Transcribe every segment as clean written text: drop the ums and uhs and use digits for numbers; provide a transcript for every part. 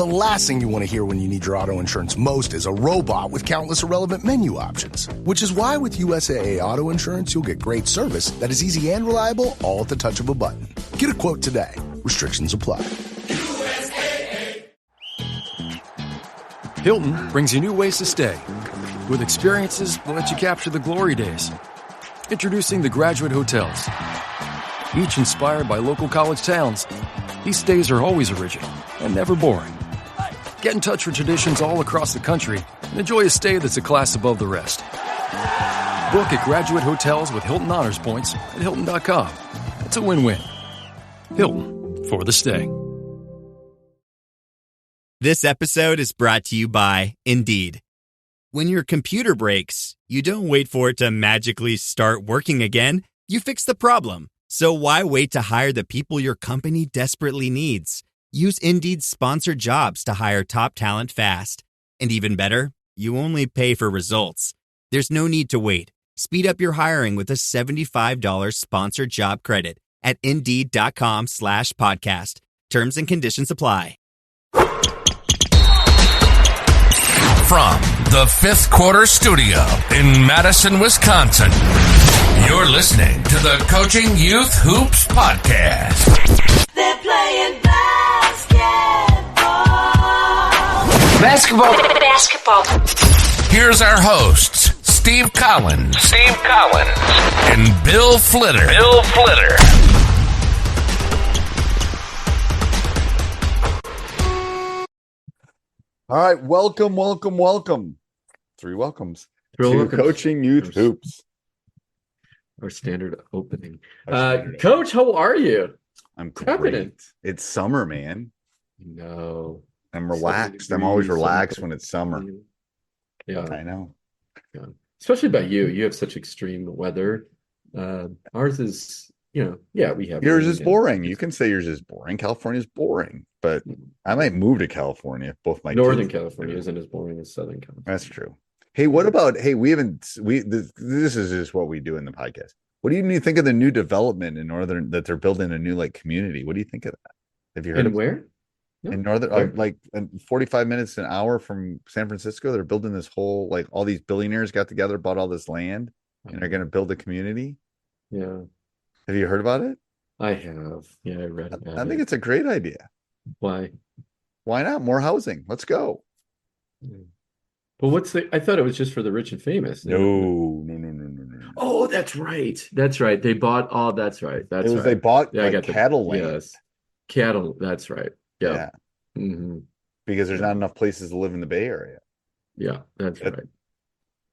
The last thing you want to hear when you need your auto insurance most is a robot with countless irrelevant menu options. Which is why with USAA Auto Insurance, you'll get great service that is easy and reliable, all at the touch of a button. Get a quote today. Restrictions apply. USAA. Hilton brings you new ways to stay. With experiences that let you capture the glory days. Introducing the Graduate Hotels. Each inspired by local college towns, these stays are always original and never boring. Get in touch with traditions all across the country and enjoy a stay that's a class above the rest. Book at Graduate Hotels with Hilton Honors Points at Hilton.com. It's a win-win. Hilton, for the stay. This episode is brought to you by Indeed. When your computer breaks, you don't wait for it to magically start working again. You fix the problem. So why wait to hire the people your company desperately needs? Use Indeed's sponsored jobs to hire top talent fast. And even better, you only pay for results. There's no need to wait. Speed up your hiring with a $75 sponsored job credit at Indeed.com/podcast. Terms and conditions apply. From the Fifth Quarter Studio in Madison, Wisconsin, you're listening to the Coaching Youth Hoops Podcast. They're playing basketball. Here's our hosts, Steve Collins, and Bill Flitter. All right, welcome. Three welcomes to Coaching Youth Hoops. Our standard opening. Coach, how are you? I'm great. It's summer, man. No. I'm relaxed. I'm always relaxed when it's summer. Yeah. I know. Yeah. Especially by you. You have such extreme weather. Ours is, we have. Yours is boring. You can say yours is boring. California's boring. But I might move to California. Both my Northern California isn't as boring as Southern California. That's true. Hey, what about, this is just what we do in the podcast. What do you think of the new development in Northern, that they're building a new community? What do you think of that? Have you heard of where? No. In Northern, 45 minutes, an hour from San Francisco, they're building this whole, all these billionaires got together, bought all this land, and they're going to build a community. Yeah. Have you heard about it? I have. Yeah, I read about it. I think it's a great idea. Why? Why not? More housing. Let's go. Well, I thought it was just for the rich and famous. No. Oh, that's right. They bought that's right. They bought cattle land. Yes. Cattle, that's right. Yeah. Mm-hmm. Because there's not enough places to live in the Bay Area. Yeah, that's right.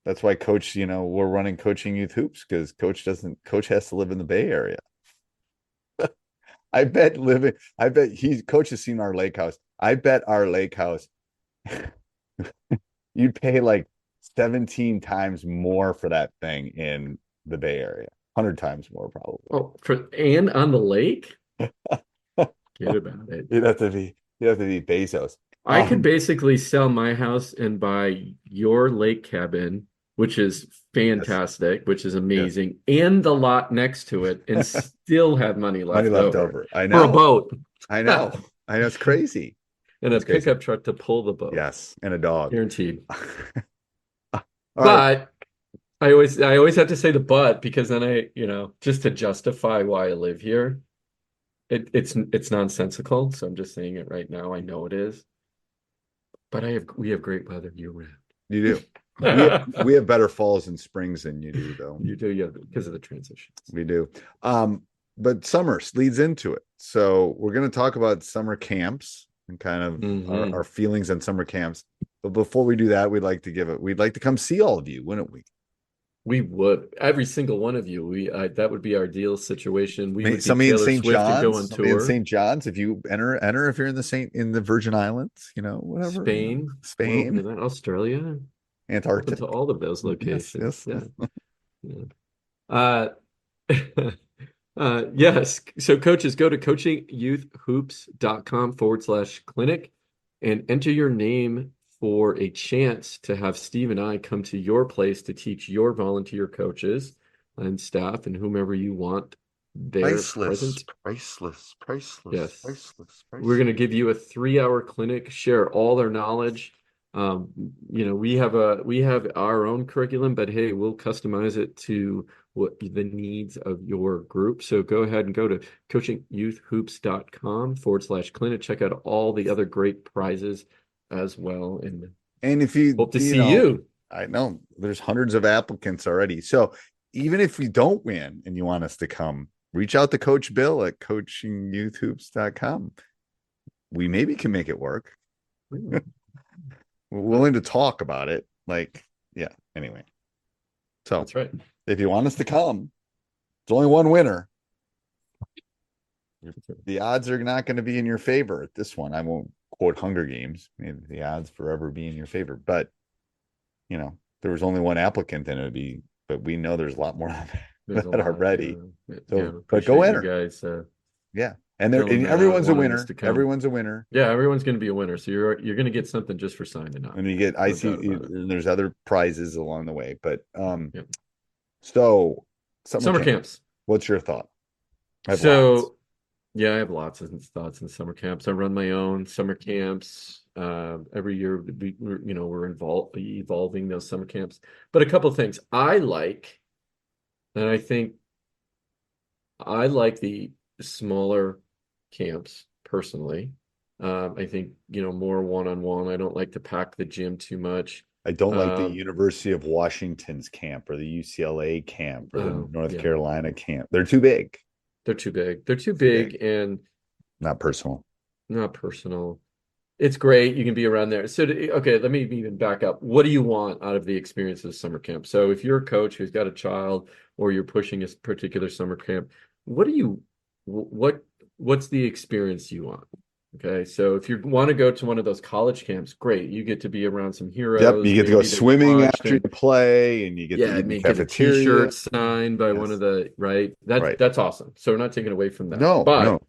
That's why Coach, we're running Coaching Youth Hoops, because Coach has to live in the Bay Area. I bet Coach has seen our lake house. I bet our lake house you'd pay 17 times more for that thing in the Bay Area. 100 times more probably. Oh, and on the lake? Get about it. You'd have to be Bezos. I could basically sell my house and buy your lake cabin, which is fantastic, which is amazing, and the lot next to it, and still have money left over. I know. For a boat. I know. It's crazy. And a pickup truck to pull the boat. Yes, and a dog. Guaranteed. But I always have to say the but, because then just to justify why I live here, it's nonsensical. So I'm just saying it right now. I know it is. But we have great weather year round. You do. we have better falls and springs than you do, though. You do, yeah, because of the transitions. We do. But summer leads into it. So we're going to talk about summer camps and kind of our feelings on summer camps. But before we do that, we'd like to come see all of you, wouldn't we? We would. Every single one of you. That would be our ideal situation. We would somebody in St. John's, go on tour. In St. John's, if you enter if you're in the Virgin Islands, whatever. Spain, Australia, Antarctica, to all of those locations. Yes. Yes. So coaches, go to coachingyouthhoops.com/clinic and enter your name for a chance to have Steve and I come to your place to teach your volunteer coaches and staff and whomever you want their present. Priceless. Yes. We're going to give you a 3-hour clinic, share all their knowledge. We have our own curriculum, but hey, we'll customize it to what the needs of your group. So go ahead and go to coachingyouthhoops.com/clinic. Check out all the other great prizes as well. And if you hope to see you. I know there's hundreds of applicants already. So even if we don't win and you want us to come, reach out to Coach Bill at coachingyouthhoops.com. We maybe can make it work. We're willing to talk about it. Anyway. So that's right. If you want us to come, it's only one winner. The odds are not going to be in your favor at this one. I won't quote Hunger Games. Maybe the odds forever be in your favor. But, there was only one applicant and but we know there's a lot more that are ready. But go enter. Guys, yeah. And everyone's a winner. Everyone's a winner. Yeah, everyone's going to be a winner. So you're going to get something just for signing up. And you get and there's other prizes along the way. But so summer camps. What's your thought? I have lots of thoughts in summer camps. I run my own summer camps. Every year we're evolving those summer camps. But a couple of things I like, and I think I like the smaller camps personally. I think more one-on-one. I don't like to pack the gym too much. I don't like the University of Washington's camp or the UCLA camp or the North Carolina camp. They're too big. They're too big and not personal. It's great. You can be around there. So, okay, let me even back up. What do you want out of the experience of summer camp? So if you're a coach who's got a child or you're pushing a particular summer camp, what's the experience you want? Okay, so if you want to go to one of those college camps, great. You get to be around some heroes. Yep, you get to go swimming after you play, and you get to eat in the cafeteria. Get a T-shirt signed by one of the That's awesome. So we're not taking away from that. No.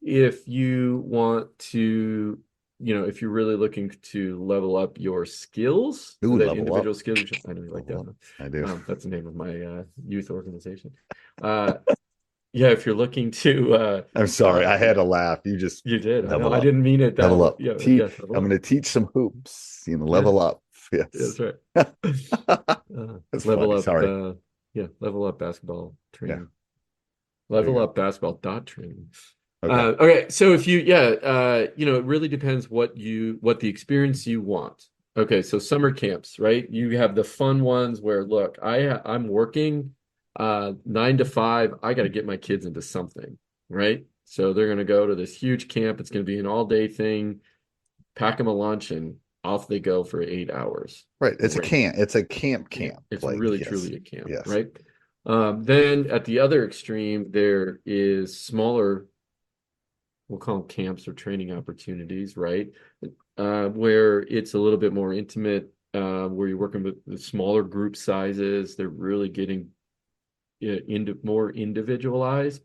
If you want to, if you're really looking to level up your skills, individual skills, I know you like that. I do. That's the name of my youth organization. Yeah, if you're looking to I'm sorry, I had to laugh. You did. I didn't mean it that level up. Yeah, I'm going to teach some hoops, level up. Yes. That's right. That's level funny. up. Sorry. Level up basketball training. Yeah. Level up basketball training. Okay. Okay. So if it really depends what the experience you want. Okay. So summer camps, right? You have the fun ones where, look, I'm working 9 to 5. I got to get my kids into something, right? So they're going to go to this huge camp. It's going to be an all-day thing. Pack them a lunch and off they go for 8 hours. Right. It's a camp. It's a camp. It's really truly a camp, yes. Right? Then at the other extreme, there is smaller, we'll call them camps or training opportunities, right? Where it's a little bit more intimate, where you're working with the smaller group sizes. They're really getting into more individualized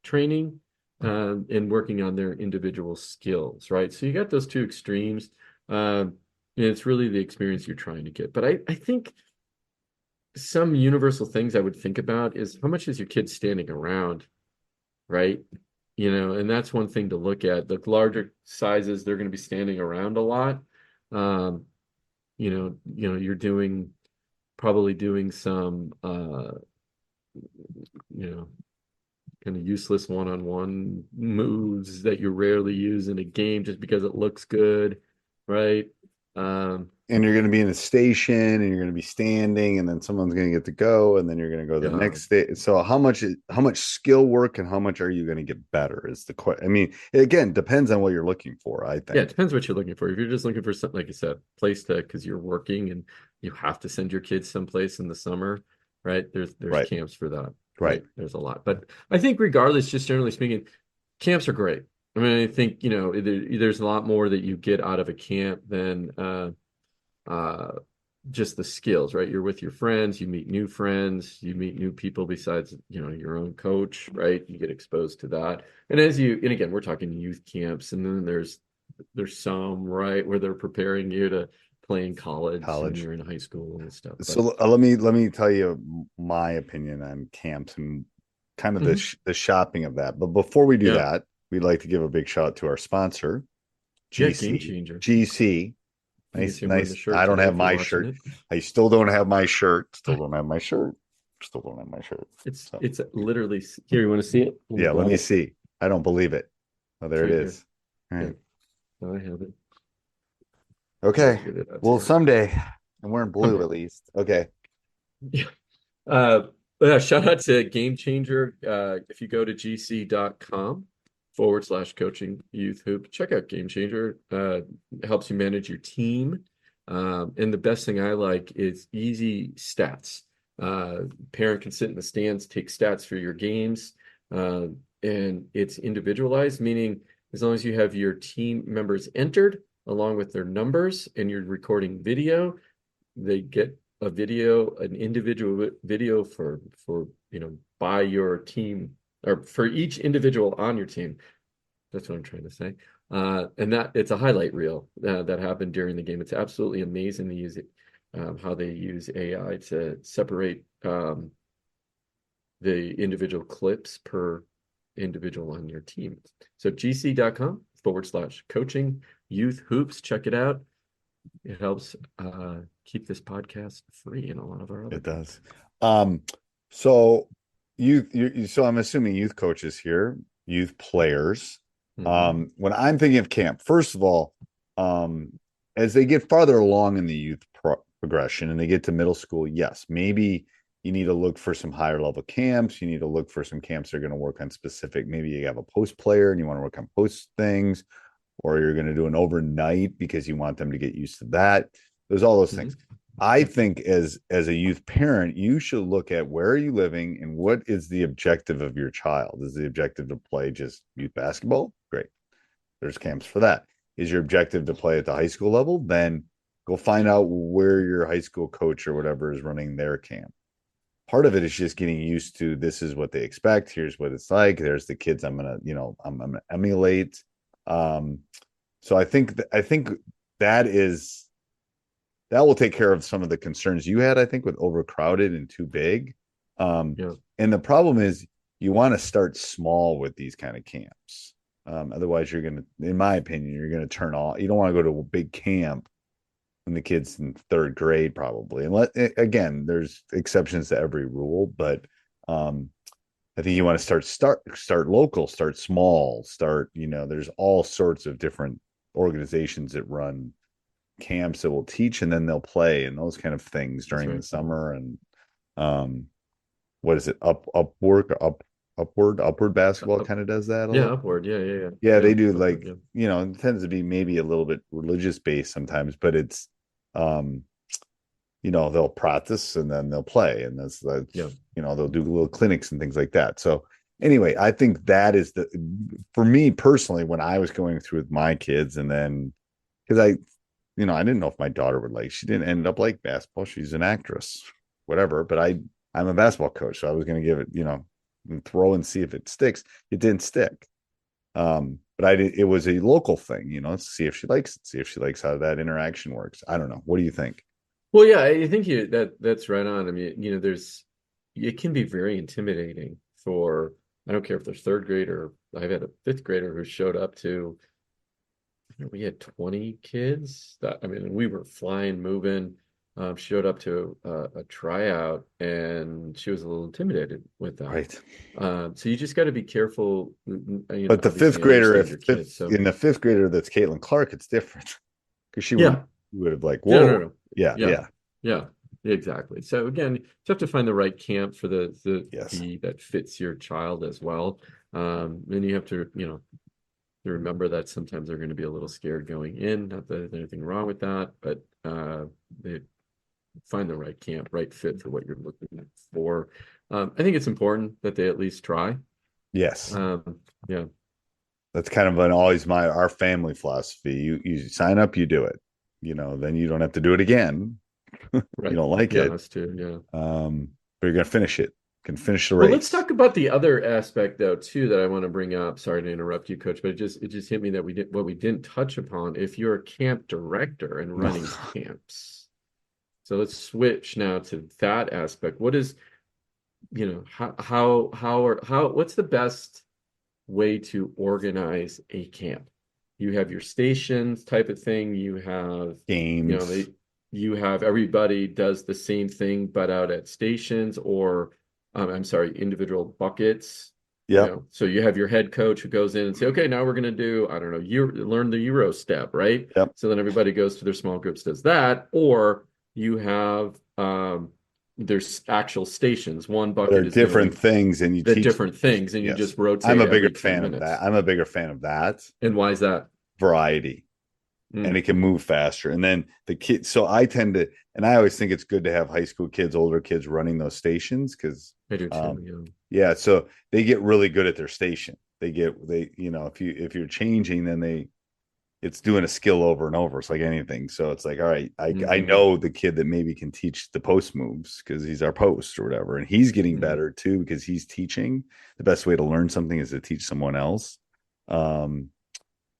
training and working on their individual skills, right? So you got those two extremes. It's really the experience you're trying to get. But I think some universal things I would think about is how much is your kid standing around, right? And that's one thing to look at. The larger sizes, they're going to be standing around a lot. You're probably doing some kind of useless one-on-one moves that you rarely use in a game just because it looks good, right? And you're going to be in a station and you're going to be standing and then someone's going to get to go and then you're going to go to the next day. So how much skill work and how much are you going to get better is the question. I mean, again, depends on what you're looking for, I think. Yeah, it depends what you're looking for. If you're just looking for something, like you said, place to, because you're working and you have to send your kids someplace in the summer, right? There's right. camps for that. Right. There's a lot. But I think regardless, just generally speaking, camps are great. I mean, I think, there's a lot more that you get out of a camp than just the skills, right? You're with your friends, you meet new friends, you meet new people besides, your own coach, right? You get exposed to that. And again, we're talking youth camps, and then there's some, right, where they're preparing you to play in college. When you're in high school and stuff. So let me tell you my opinion on camps and kind of Mhm. the shopping of that. But before we do Yeah. that, we'd like to give a big shout out to our sponsor, Yeah. Game GC. changer. GC. You can Nice, see I'm wearing the nice. shirt I don't today have if you're my watching shirt. it. I still don't have my shirt. Still don't have my shirt. Still don't have my shirt. So It's literally here. You want to see it? yeah, let me see. I don't believe it. Oh, there it Right here. is. All Yeah. right. I have it. Okay. Get it out Well, here. someday I'm wearing blue Someday. at least. Okay. Yeah. Shout out to Game Changer. If you go to gc.com/coaching youth hoop, check out Game Changer. It helps you manage your team. And the best thing I like is easy stats. Parent can sit in the stands, take stats for your games, and it's individualized, meaning as long as you have your team members entered along with their numbers and you're recording video, they get a video, an individual video for by your team or for each individual on your team. That's what I'm trying to say. And that it's a highlight reel that happened during the game. It's absolutely amazing to use it, how they use AI to separate the individual clips per individual on your team. So gc.com/coaching youth hoops. Check it out. It helps keep this podcast free and a lot of our other It does. content. So so I'm assuming youth coaches here, youth players. Mhm. When I'm thinking of camp, first of all, as they get farther along in the youth progression and they get to middle school, yes, maybe you need to look for some higher level camps. You need to look for some camps that are going to work on specific. Maybe you have a post player and you want to work on post things, or you're going to do an overnight because you want them to get used to that. There's all those things. I think as a youth parent, you should look at where are you living and what is the objective of your child. Is the objective to play just youth basketball? Great. There's camps for that. Is your objective to play at the high school level? Then go find out where your high school coach or whatever is running their camp. Part of it is just getting used to this is what they expect. Here's what it's like. There's the kids I'm gonna emulate. Um, so I think that is that will take care of some of the concerns you had, I think, with overcrowded and too big. Yeah. And the problem is you want to start small with these kind of camps. Otherwise, you're going to, in my opinion, you're going to turn off. You don't want to go to a big camp when the kid's in third grade, probably. And again, there's exceptions to every rule, but I think you want to start local, start small, there's all sorts of different organizations that run camps that will teach and then they'll play and those kind of things That's during right. the summer. And what is it? Upward basketball kind of does that a Yeah, little. upward. Yeah. Yeah, they do Upward, like, yeah. it tends to be maybe a little bit religious based sometimes, but it's um they'll practice and then they'll play and that's Yeah. they'll do little clinics and things like that. So anyway, I think that is for me personally, when I was going through with my kids, and then because I didn't know if my daughter would she didn't end up like basketball. She's an actress, whatever. But I'm a basketball coach, so I was going to give it, and throw and see if it sticks. It didn't stick. But it was a local thing, let's see if she likes it, see if she likes how that interaction works. I don't know. What do you think? Well, yeah, I think that's right on. I mean, it can be very intimidating for, I don't care if they're third grader. I've had a fifth grader who showed up to, we had 20 kids we were flying, moving. Showed up to a tryout and she was a little intimidated with them. Right. So you just got to be careful. But the fifth Obviously grader, understand your kids. So in the fifth grader, that's Caitlin Clark, it's different because she yeah, would have like, yeah, whoa, no. yeah, Yeah, exactly. So again, you have to find the right camp for yes, that fits your child as well. Then you have to, remember that sometimes they're going to be a little scared going in. Not that there's anything wrong with that, but they find the right camp, right fit for what you're looking for. I think it's important that they at least try. yes. Yeah. That's kind of always our family philosophy. You sign up, you do it. Then you don't have to do it again. Right. You don't like Yeah, it. us too. Yeah. But you're gonna finish it. You can finish the race. Well, let's talk about the other aspect though too that I want to bring up. Sorry to interrupt you, Coach, but it just hit me that we didn't touch upon. If you're a camp director and running camps, so let's switch now to that aspect. what's the best way to organize a camp? You have your stations type of thing. You have, Games. you have everybody does the same thing, but out at stations, or I'm sorry, individual buckets. Yep. So you have your head coach who goes in and say, okay, now we're going to do, I don't know, you learn the Euro step, right? Yep. So then everybody goes to their small groups, does that, or you have there's actual stations. One bucket They're is different things, and you teach different things, and you just rotate. I'm a bigger every 10 fan minutes. of that. I'm a bigger fan of that. And why is that? Variety. And it can move faster. And then the kids, so I tend to, and I always think it's good to have high school kids, older kids running those stations, because I do too. yeah, so they get really good at their station. If you're changing, then it's doing a skill over and over. It's like anything. So it's like, all right, I know the kid that maybe can teach the post moves because he's our post or whatever, and he's getting better too because he's teaching. The best way to learn something is to teach someone else.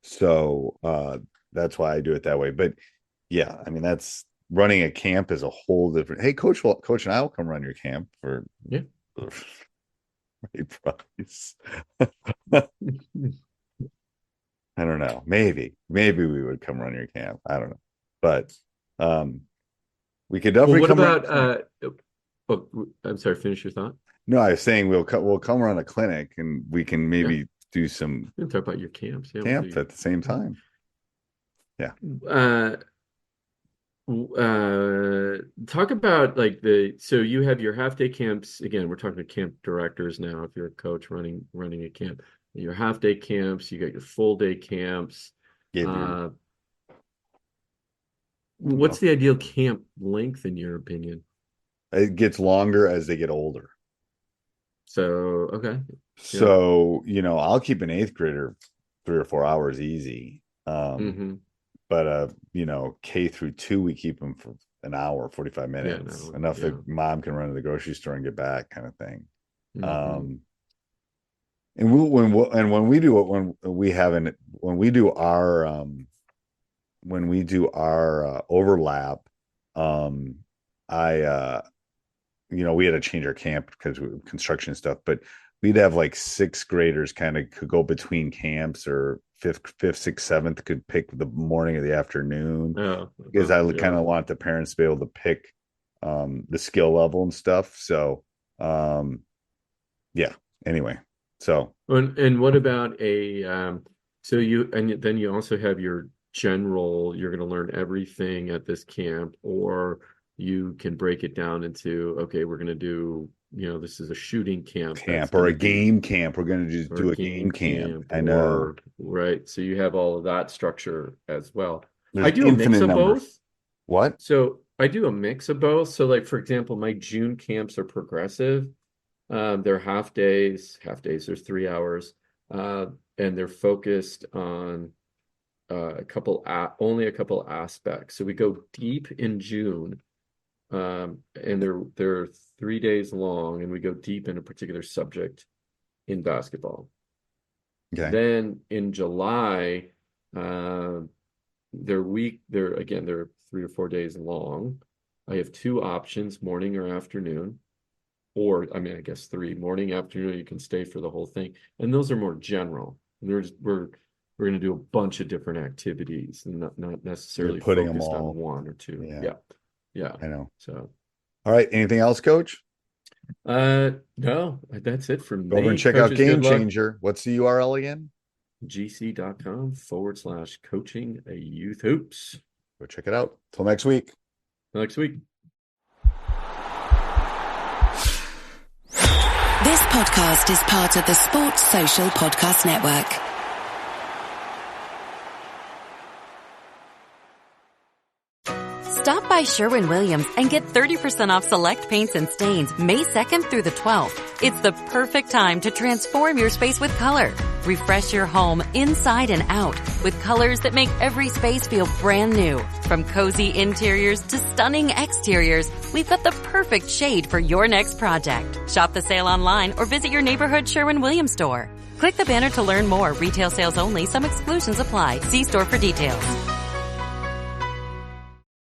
So that's why I do it that way. But yeah, I mean, that's running a camp is a whole different. Hey, coach and I will come run your camp for right price. I don't know. Maybe we would come run your camp. I don't know, but we could definitely. Well, what about? I'm sorry. Finish your thought. No, I was saying we'll come run a clinic, and we can maybe do some. We'll talk about your camps. Yeah, camp at the same time. Yeah. Talk about so you have your half-day camps. Again, we're talking to camp directors now. If you're a coach running a camp, your half-day camps, you got your full-day camps. What's the ideal camp length in your opinion? It gets longer as they get older. So, okay. So, I'll keep an 8th grader 3 or 4 hours easy. But K through 2, we keep them for an hour, 45 minutes, enough that mom can run to the grocery store and get back, kind of thing. And when we do our overlap, we had to change our camp because of construction and stuff, but we'd have like 6th graders kind of could go between camps, or 5th, 6th, 7th could pick the morning or the afternoon, because I kind of want the parents to be able to pick the skill level and stuff. So anyway, so and what about then you also have your general, you're going to learn everything at this camp, or you can break it down into, okay, we're going to do, this is a shooting camp or a game camp. We're going to just do a game camp. I know. Right. So you have all of that structure as well. There's I do a mix of both. What? So I do a mix of both. So like, for example, my June camps are progressive. They're half days, there's 3 hours. And they're focused on only a couple aspects. So we go deep in June. And they're 3 days long, and we go deep in a particular subject in basketball. Okay. Then in July, they're 3 or 4 days long. I have 2 options, morning or afternoon, or I guess 3, morning, afternoon. You can stay for the whole thing, and those are more general. We're going to do a bunch of different activities, and not necessarily putting focused them all on 1 or 2. Yeah, I know. So, all right. Anything else, Coach? No, that's it from me. Go over and check out Game Changer. What's the URL again? gc.com/coaching a youth hoops. Go check it out. Till next week. This podcast is part of the Sports Social Podcast Network. Stop by Sherwin-Williams and get 30% off select paints and stains May 2nd through the 12th. It's the perfect time to transform your space with color. Refresh your home inside and out with colors that make every space feel brand new. From cozy interiors to stunning exteriors, we've got the perfect shade for your next project. Shop the sale online or visit your neighborhood Sherwin-Williams store. Click the banner to learn more. Retail sales only. Some exclusions apply. See store for details.